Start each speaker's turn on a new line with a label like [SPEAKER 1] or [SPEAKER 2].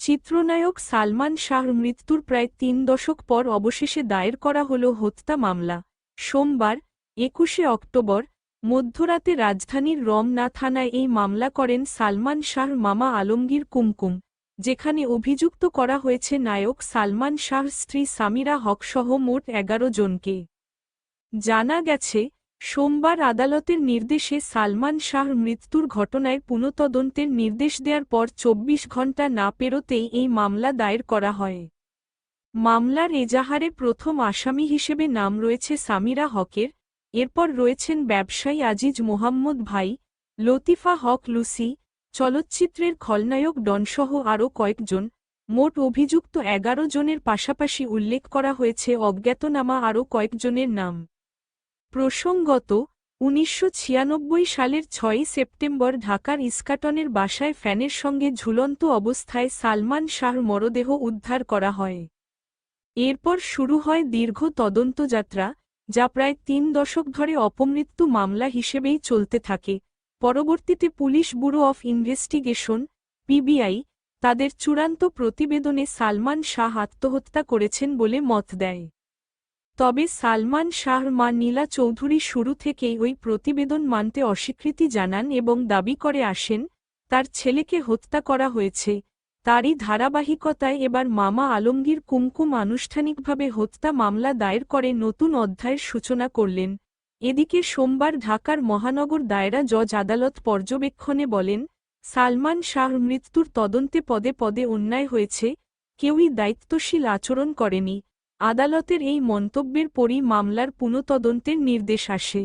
[SPEAKER 1] চিত্রনায়ক সালমান শাহর মৃত্যুর প্রায় ৩ দশক পর অবশেষে দায়ের করা হল হত্যা মামলা। সোমবার ২১শে অক্টোবর মধ্যরাতে রাজধানীর রমনা থানায় এই মামলা করেন সালমান শাহর মামা আলমগীর কুমকুম, যেখানে অভিযুক্ত করা হয়েছে নায়ক সালমান শাহর স্ত্রী সামিরা হকসহ মোট ১১ জনকে। জানা গেছে, সোমবার আদালতের নির্দেশে সালমান শাহর মৃত্যুর ঘটনায় পুনঃতদন্তের নির্দেশ দেওয়ার পর ২৪ ঘণ্টা না পেরোতেই এই মামলা দায়ের করা হয়। মামলার এজাহারে প্রথম আসামি হিসেবে নাম রয়েছে সামিরা হকের, এরপর রয়েছেন ব্যবসায়ী আজিজ মোহাম্মদ ভাই, লতিফা হক লুসি, চলচ্চিত্রের খলনায়ক ডনসহ আরও কয়েকজন। মোট অভিযুক্ত ১১ জনের পাশাপাশি উল্লেখ করা হয়েছে অজ্ঞাতনামা আরও কয়েকজনের নাম। প্রসঙ্গত, ১৯৯৬ সালের ৬ই সেপ্টেম্বর ঢাকার ইস্কাটনের বাসায় ফ্যানের সঙ্গে ঝুলন্ত অবস্থায় সালমান শাহর মরদেহ উদ্ধার করা হয়। এরপর শুরু হয় দীর্ঘ তদন্তযাত্রা, যা প্রায় ৩ দশক ধরে অপমৃত্যু মামলা হিসেবেই চলতে থাকে। পরবর্তীতে police bureau of investigation (PBI) তাদের চূড়ান্ত প্রতিবেদনে সালমান শাহ আত্মহত্যা করেছেন বলে মত দেয়। তবে সালমান শাহর মা নীলা চৌধুরী শুরু থেকেই ওই প্রতিবেদন মানতে অস্বীকৃতি জানান এবং দাবি করে আসেন, তার ছেলেকে হত্যা করা হয়েছে। তারই ধারাবাহিকতায় এবার মামা আলমগীর কুমকুম আনুষ্ঠানিকভাবে হত্যা মামলা দায়ের করে নতুন অধ্যায়ের সূচনা করলেন। এদিকে সোমবার ঢাকার মহানগর দায়রা জজ আদালত পর্যবেক্ষণে বলেন, সালমান শাহর মৃত্যুর তদন্তে পদে পদে অন্যায় হয়েছে, কেউই দায়িত্বশীল আচরণ করেনি। আদালতের এই মন্তব্যের পরই মামলার পুনঃতদন্তের নির্দেশ আসে।